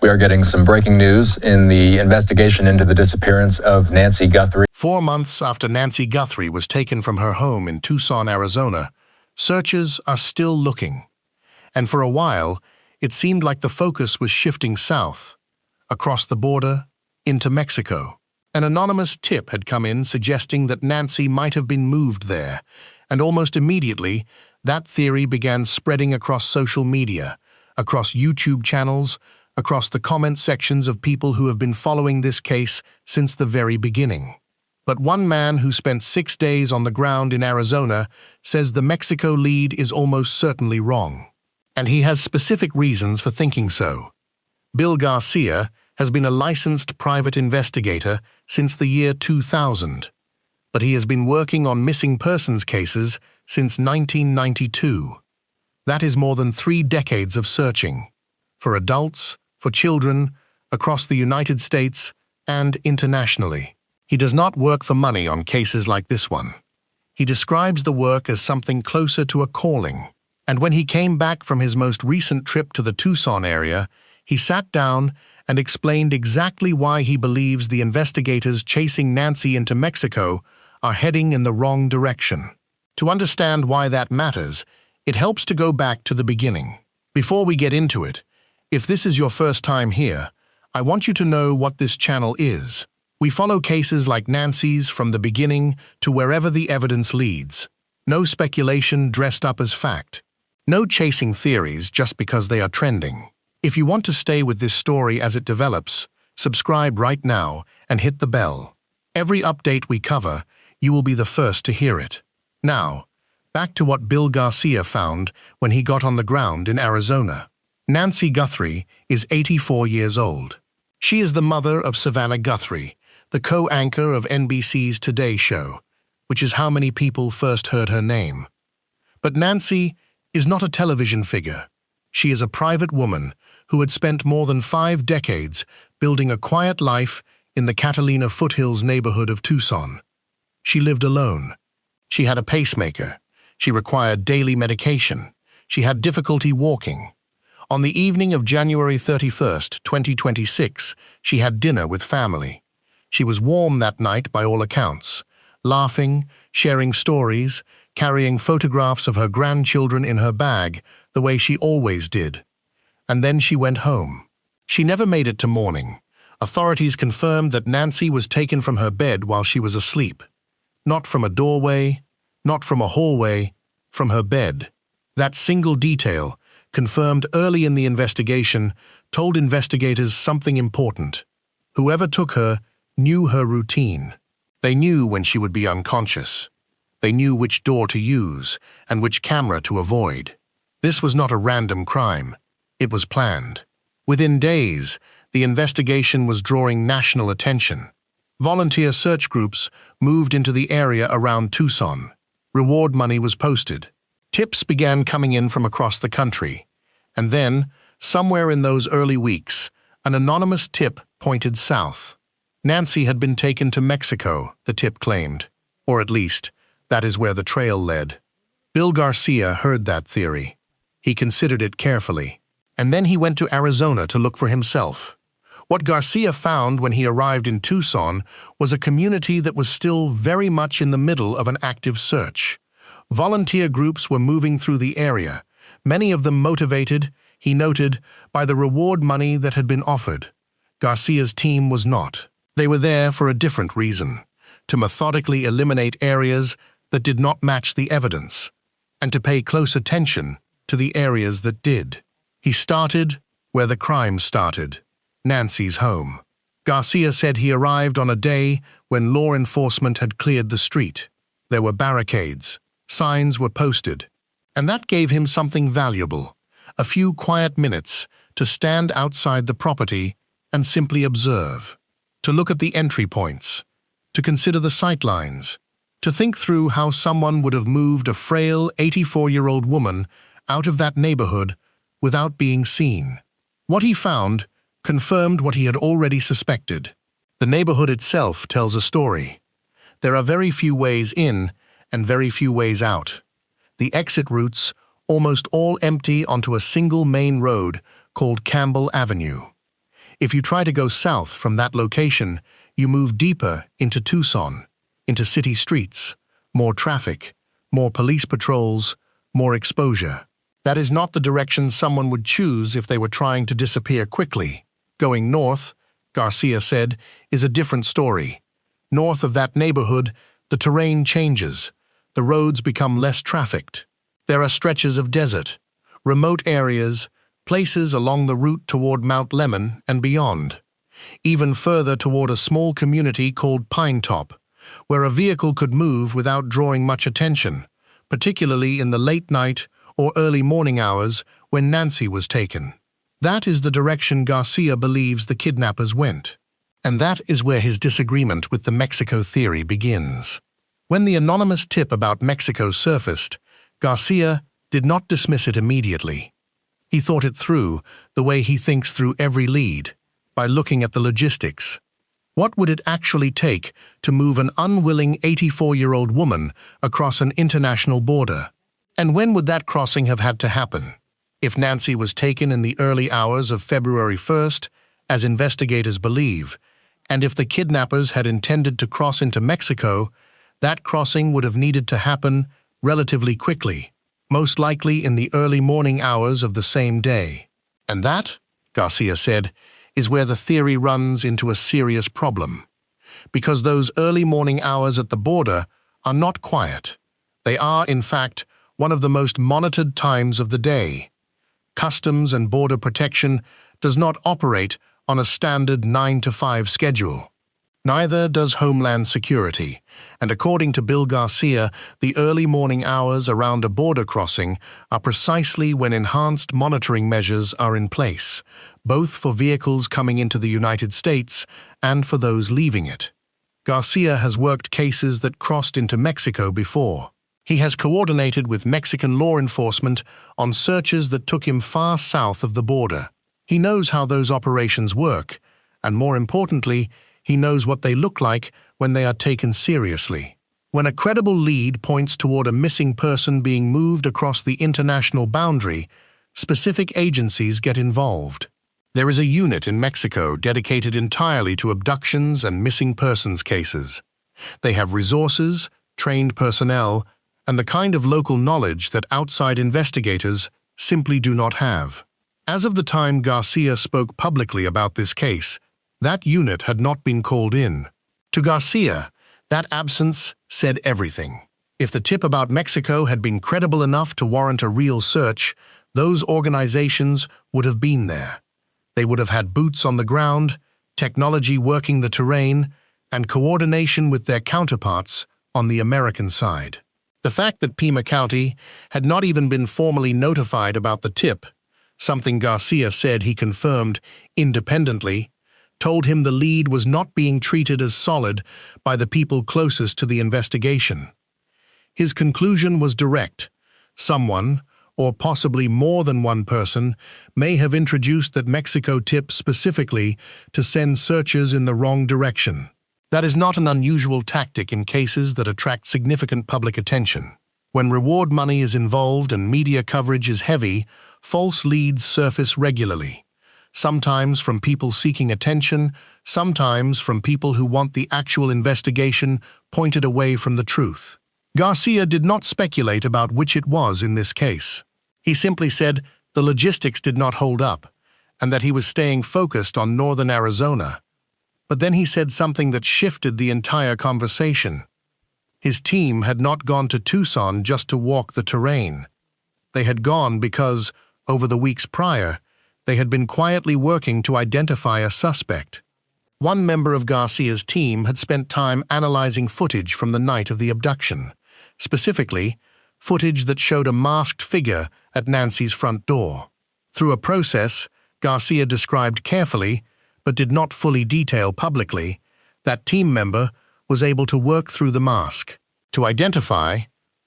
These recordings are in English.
We are getting some breaking news in the investigation into the disappearance of Nancy Guthrie. 4 months after Nancy Guthrie was taken from her home in Tucson, Arizona, searchers are still looking. And for a while, it seemed like the focus was shifting south, across the border, into Mexico. An anonymous tip had come in suggesting that Nancy might have been moved there, and almost immediately, that theory began spreading across social media, across YouTube channels, across the comment sections of people who have been following this case since the very beginning. But one man who spent 6 days on the ground in Arizona says the Mexico lead is almost certainly wrong. And he has specific reasons for thinking so. Bill Garcia has been a licensed private investigator since the year 2000, but he has been working on missing persons cases since 1992. That is more than 3 decades of searching, for adults, for children, across the United States and internationally. He does not work for money on cases like this one. He describes the work as something closer to a calling. And when he came back from his most recent trip to the Tucson area, he sat down and explained exactly why he believes the investigators chasing Nancy into Mexico are heading in the wrong direction. To understand why that matters, it helps to go back to the beginning. Before we get into it, if this is your first time here, I want you to know what this channel is. We follow cases like Nancy's from the beginning to wherever the evidence leads. No speculation dressed up as fact. No chasing theories just because they are trending. If you want to stay with this story as it develops, subscribe right now and hit the bell. Every update we cover, you will be the first to hear it. Now, back to what Bill Garcia found when he got on the ground in Arizona. Nancy Guthrie is 84 years old. She is the mother of Savannah Guthrie, the co-anchor of NBC's Today Show, which is how many people first heard her name. But Nancy is not a television figure. She is a private woman who had spent more than 5 decades building a quiet life in the Catalina foothills neighborhood of Tucson. She lived alone. She had a pacemaker. She required daily medication. She had difficulty walking. On the evening of January 31st, 2026, she had dinner with family. She was warm that night by all accounts, laughing, sharing stories, carrying photographs of her grandchildren in her bag, the way she always did. And then she went home. She never made it to morning. Authorities confirmed that Nancy was taken from her bed while she was asleep. Not from a doorway, not from a hallway, from her bed. That single detail, confirmed early in the investigation, told investigators something important. Whoever took her knew her routine. They knew when she would be unconscious. They knew which door to use and which camera to avoid. This was not a random crime. It was planned. Within days, the investigation was drawing national attention. Volunteer search groups moved into the area around Tucson. Reward money was posted. Tips began coming in from across the country. And then, somewhere in those early weeks, an anonymous tip pointed south. Nancy had been taken to Mexico, the tip claimed. Or at least, that is where the trail led. Bill Garcia heard that theory. He considered it carefully. And then he went to Arizona to look for himself. What Garcia found when he arrived in Tucson was a community that was still very much in the middle of an active search. Volunteer groups were moving through the area, many of them motivated, he noted, by the reward money that had been offered. Garcia's team was not. They were there for a different reason, to methodically eliminate areas that did not match the evidence, and to pay close attention to the areas that did. He started where the crime started, Nancy's home. Garcia said he arrived on a day when law enforcement had cleared the street. There were barricades, signs were posted, and that gave him something valuable, a few quiet minutes to stand outside the property and simply observe, to look at the entry points, to consider the sightlines, to think through how someone would have moved a frail 84-year-old woman out of that neighborhood without being seen. What he found confirmed what he had already suspected. The neighborhood itself tells a story. There are very few ways in and very few ways out. The exit routes almost all empty onto a single main road called Campbell Avenue. If you try to go south from that location, you move deeper into Tucson, into city streets, more traffic, more police patrols, more exposure. That is not the direction someone would choose if they were trying to disappear quickly. Going north, Garcia said, is a different story. North of that neighborhood, the terrain changes. The roads become less trafficked. There are stretches of desert, remote areas, places along the route toward Mount Lemmon and beyond. Even further toward a small community called Pine Top, where a vehicle could move without drawing much attention, particularly in the late night or early morning hours when Nancy was taken. That is the direction Garcia believes the kidnappers went. And that is where his disagreement with the Mexico theory begins. When the anonymous tip about Mexico surfaced, Garcia did not dismiss it immediately. He thought it through, the way he thinks through every lead, by looking at the logistics. What would it actually take to move an unwilling 84-year-old woman across an international border? And when would that crossing have had to happen? If Nancy was taken in the early hours of February 1st, as investigators believe, and if the kidnappers had intended to cross into Mexico, that crossing would have needed to happen relatively quickly, most likely in the early morning hours of the same day. And that, Garcia said, is where the theory runs into a serious problem. Because those early morning hours at the border are not quiet. They are, in fact, one of the most monitored times of the day. Customs and Border Protection does not operate on a standard 9-to-5 schedule. Neither does Homeland Security, and according to Bill Garcia, the early morning hours around a border crossing are precisely when enhanced monitoring measures are in place, both for vehicles coming into the United States and for those leaving it. Garcia has worked cases that crossed into Mexico before. He has coordinated with Mexican law enforcement on searches that took him far south of the border. He knows how those operations work, and more importantly, he knows what they look like when they are taken seriously. When a credible lead points toward a missing person being moved across the international boundary, specific agencies get involved. There is a unit in Mexico dedicated entirely to abductions and missing persons cases. They have resources, trained personnel, and the kind of local knowledge that outside investigators simply do not have. As of the time Garcia spoke publicly about this case, that unit had not been called in. To Garcia, that absence said everything. If the tip about Mexico had been credible enough to warrant a real search, those organizations would have been there. They would have had boots on the ground, technology working the terrain, and coordination with their counterparts on the American side. The fact that Pima County had not even been formally notified about the tip, something Garcia said he confirmed independently, told him the lead was not being treated as solid by the people closest to the investigation. His conclusion was direct. Someone, or possibly more than one person, may have introduced that Mexico tip specifically to send searchers in the wrong direction. That is not an unusual tactic in cases that attract significant public attention. When reward money is involved and media coverage is heavy, false leads surface regularly. Sometimes from people seeking attention, sometimes from people who want the actual investigation pointed away from the truth. Garcia did not speculate about which it was in this case. He simply said the logistics did not hold up, and that he was staying focused on northern Arizona. But then he said something that shifted the entire conversation. His team had not gone to Tucson just to walk the terrain. They had gone because, over the weeks prior, they had been quietly working to identify a suspect. One member of Garcia's team had spent time analyzing footage from the night of the abduction, specifically, footage that showed a masked figure at Nancy's front door. Through a process Garcia described carefully, but did not fully detail publicly, that team member was able to work through the mask, to identify,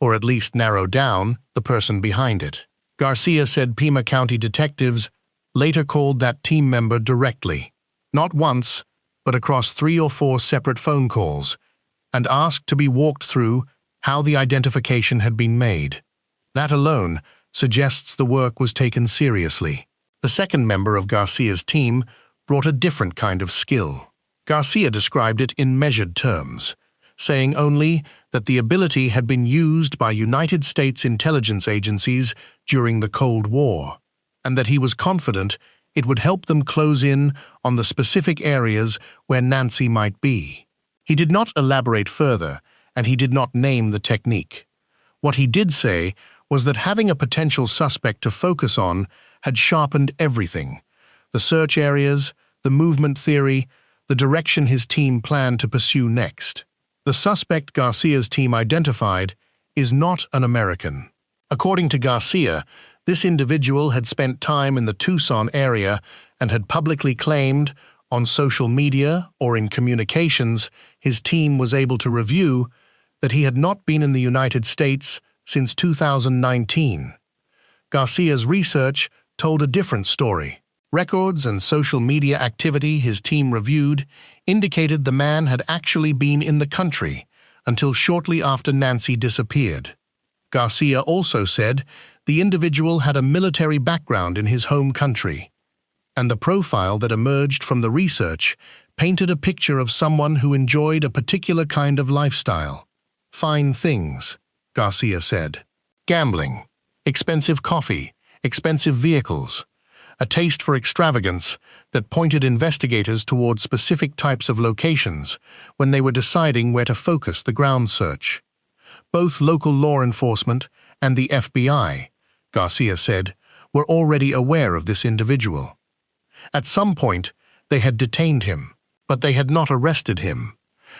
or at least narrow down, the person behind it. Garcia said Pima County detectives later called that team member directly, not once, but across 3 or 4 separate phone calls, and asked to be walked through how the identification had been made. That alone suggests the work was taken seriously. The second member of Garcia's team brought a different kind of skill. Garcia described it in measured terms, saying only that the ability had been used by United States intelligence agencies during the Cold War, and that he was confident it would help them close in on the specific areas where Nancy might be. He did not elaborate further, and he did not name the technique. What he did say was that having a potential suspect to focus on had sharpened everything: the search areas, the movement theory, the direction his team planned to pursue next. The suspect Garcia's team identified is not an American. According to Garcia, this individual had spent time in the Tucson area and had publicly claimed, on social media or in communications his team was able to review, that he had not been in the United States since 2019. Garcia's research told a different story. Records and social media activity his team reviewed indicated the man had actually been in the country until shortly after Nancy disappeared. Garcia also said the individual had a military background in his home country, and the profile that emerged from the research painted a picture of someone who enjoyed a particular kind of lifestyle. Fine things, Garcia said. Gambling, expensive coffee, expensive vehicles, a taste for extravagance that pointed investigators toward specific types of locations when they were deciding where to focus the ground search. Both local law enforcement and the FBI, Garcia said, were already aware of this individual. At some point, they had detained him, but they had not arrested him.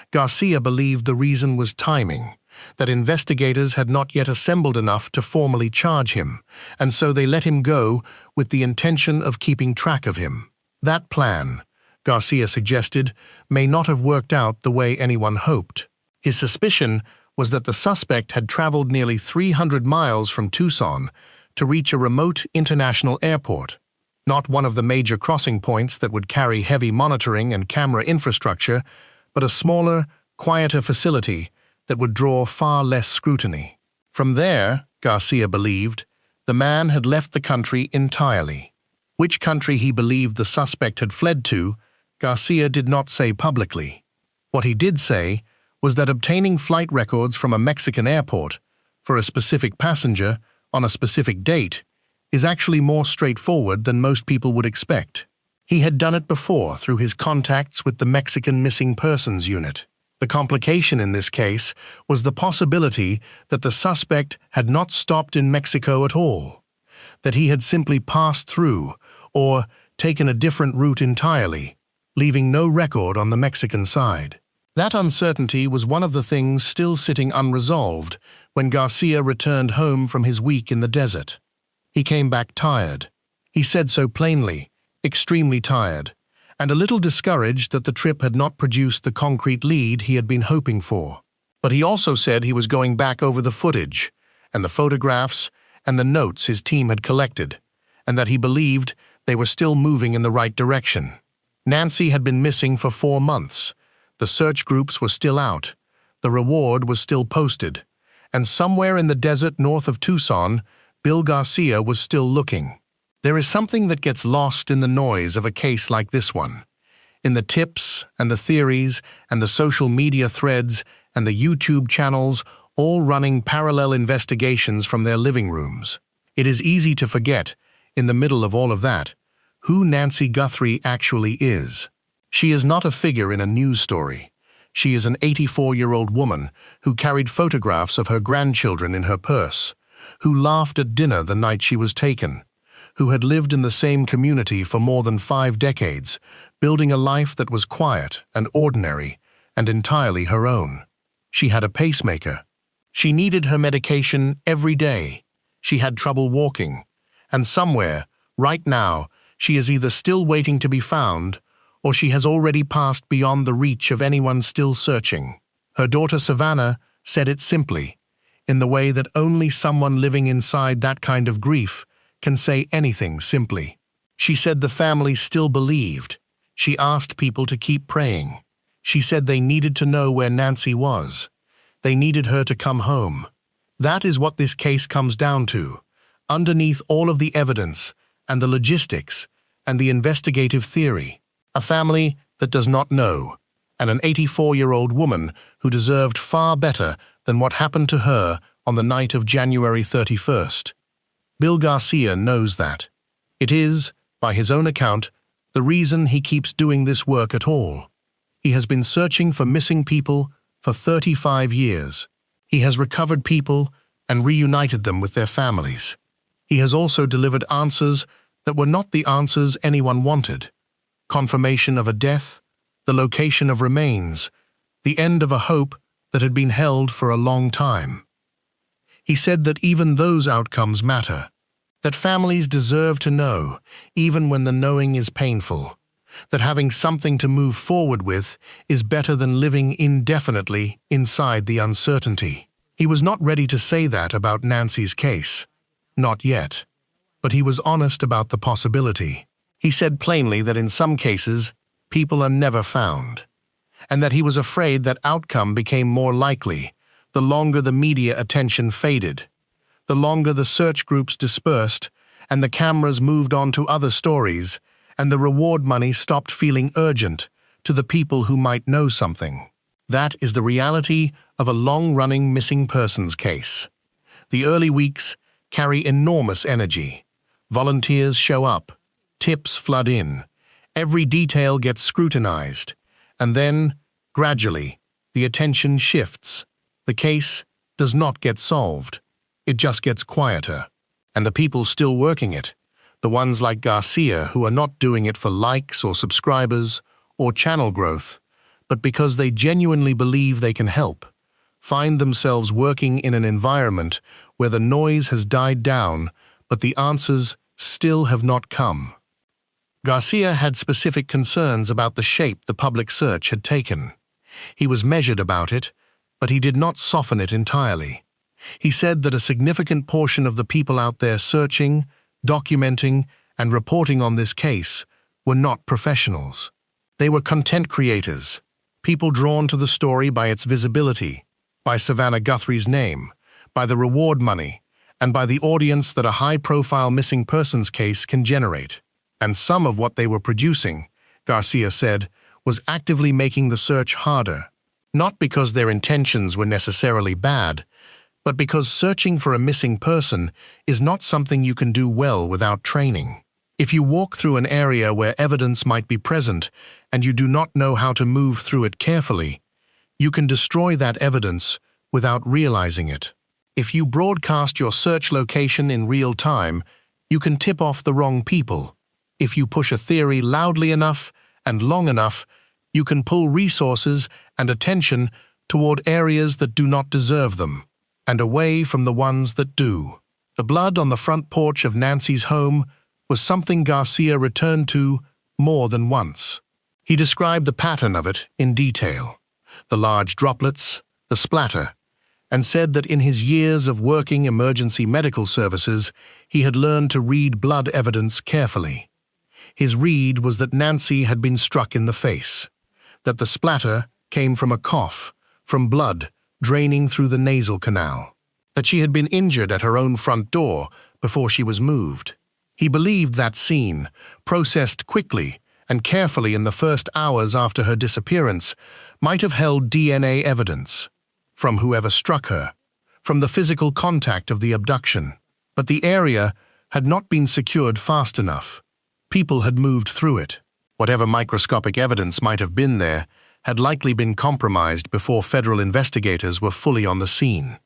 Garcia believed the reason was timing, that investigators had not yet assembled enough to formally charge him, and so they let him go with the intention of keeping track of him. That plan, Garcia suggested, may not have worked out the way anyone hoped. His suspicion was that the suspect had traveled nearly 300 miles from Tucson to reach a remote international airport, not one of the major crossing points that would carry heavy monitoring and camera infrastructure, but a smaller, quieter facility that would draw far less scrutiny. From there, Garcia believed, the man had left the country entirely. Which country he believed the suspect had fled to, Garcia did not say publicly. What he did say was that obtaining flight records from a Mexican airport for a specific passenger on a specific date is actually more straightforward than most people would expect. He had done it before through his contacts with the Mexican Missing Persons Unit. The complication in this case was the possibility that the suspect had not stopped in Mexico at all, that he had simply passed through or taken a different route entirely, leaving no record on the Mexican side. That uncertainty was one of the things still sitting unresolved when Garcia returned home from his week in the desert. He came back tired. He said so plainly, extremely tired, and a little discouraged that the trip had not produced the concrete lead he had been hoping for. But he also said he was going back over the footage, and the photographs, and the notes his team had collected, and that he believed they were still moving in the right direction. Nancy had been missing for 4 months. The search groups were still out. The reward was still posted. And somewhere in the desert north of Tucson, Bill Garcia was still looking. There is something that gets lost in the noise of a case like this one, in the tips and the theories and the social media threads and the YouTube channels all running parallel investigations from their living rooms. It is easy to forget, in the middle of all of that, who Nancy Guthrie actually is. She is not a figure in a news story. She is an 84-year-old woman who carried photographs of her grandchildren in her purse, who laughed at dinner the night she was taken, who had lived in the same community for more than 5 decades, building a life that was quiet and ordinary and entirely her own. She had a pacemaker. She needed her medication every day. She had trouble walking. And somewhere, right now, she is either still waiting to be found or she has already passed beyond the reach of anyone still searching. Her daughter Savannah said it simply, in the way that only someone living inside that kind of grief can say anything simply. She said the family still believed. She asked people to keep praying. She said they needed to know where Nancy was. They needed her to come home. That is what this case comes down to. Underneath all of the evidence and the logistics and the investigative theory, a family that does not know, and an 84-year-old woman who deserved far better than what happened to her on the night of January 31st. Bill Garcia knows that. It is, by his own account, the reason he keeps doing this work at all. He has been searching for missing people for 35 years. He has recovered people and reunited them with their families. He has also delivered answers that were not the answers anyone wanted. Confirmation of a death, the location of remains, the end of a hope that had been held for a long time. He said that even those outcomes matter, that families deserve to know, even when the knowing is painful, that having something to move forward with is better than living indefinitely inside the uncertainty. He was not ready to say that about Nancy's case. Not yet. But he was honest about the possibility. He said plainly that in some cases, people are never found, and that he was afraid that outcome became more likely the longer the media attention faded, the longer the search groups dispersed, and the cameras moved on to other stories, and the reward money stopped feeling urgent to the people who might know something. That is the reality of a long-running missing persons case. The early weeks carry enormous energy. Volunteers show up, tips flood in, every detail gets scrutinized, and then, gradually, the attention shifts. The case does not get solved. It just gets quieter. And the people still working it, the ones like Garcia who are not doing it for likes or subscribers or channel growth, but because they genuinely believe they can help, find themselves working in an environment where the noise has died down, but the answers still have not come. Garcia had specific concerns about the shape the public search had taken. He was measured about it, but he did not soften it entirely. He said that a significant portion of the people out there searching, documenting, and reporting on this case were not professionals. They were content creators, people drawn to the story by its visibility, by Savannah Guthrie's name, by the reward money, and by the audience that a high-profile missing persons case can generate. And some of what they were producing, Garcia said, was actively making the search harder, not because their intentions were necessarily bad, but because searching for a missing person is not something you can do well without training. If you walk through an area where evidence might be present and you do not know how to move through it carefully, you can destroy that evidence without realizing it. If you broadcast your search location in real time, you can tip off the wrong people. If you push a theory loudly enough and long enough, you can pull resources and attention toward areas that do not deserve them, and away from the ones that do. The blood on the front porch of Nancy's home was something Garcia returned to more than once. He described the pattern of it in detail, the large droplets, the splatter, and said that in his years of working emergency medical services, he had learned to read blood evidence carefully. His read was that Nancy had been struck in the face, that the splatter came from a cough, from blood draining through the nasal canal, that she had been injured at her own front door before she was moved. He believed that scene, processed quickly and carefully in the first hours after her disappearance, might have held DNA evidence from whoever struck her, from the physical contact of the abduction. But the area had not been secured fast enough. People had moved through it. Whatever microscopic evidence might have been there had likely been compromised before federal investigators were fully on the scene.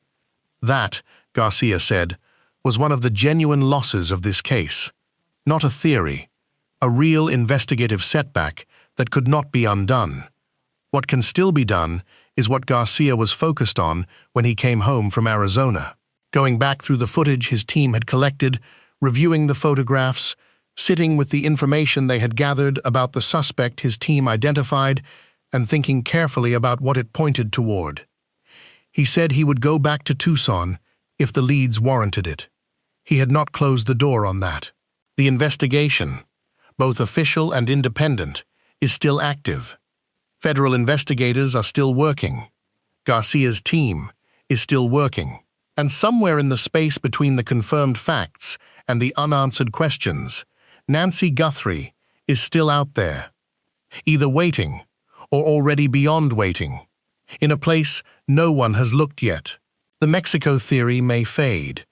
That, Garcia said, was one of the genuine losses of this case. Not a theory, a real investigative setback that could not be undone. What can still be done is what Garcia was focused on when he came home from Arizona. Going back through the footage his team had collected, reviewing the photographs, sitting with the information they had gathered about the suspect his team identified, and thinking carefully about what it pointed toward. He said he would go back to Tucson if the leads warranted it. He had not closed the door on that. The investigation, both official and independent, is still active. Federal investigators are still working. Garcia's team is still working. And somewhere in the space between the confirmed facts and the unanswered questions, Nancy Guthrie is still out there, either waiting or already beyond waiting, in a place no one has looked yet. The Mexico theory may fade.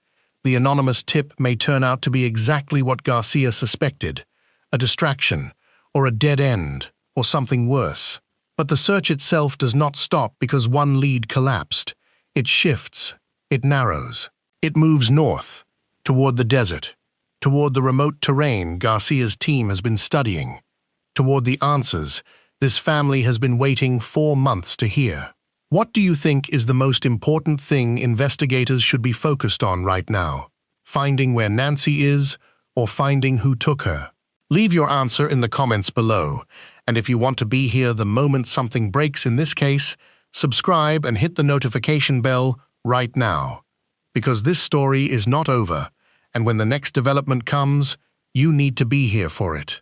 The anonymous tip may turn out to be exactly what Garcia suspected, a distraction, or a dead end, or something worse. But the search itself does not stop because one lead collapsed. It shifts, it narrows, it moves north, toward the desert, toward the remote terrain Garcia's team has been studying, toward the answers this family has been waiting 4 months to hear. What do you think is the most important thing investigators should be focused on right now? Finding where Nancy is, or finding who took her? Leave your answer in the comments below, and if you want to be here the moment something breaks in this case, subscribe and hit the notification bell right now. Because this story is not over, and when the next development comes, you need to be here for it.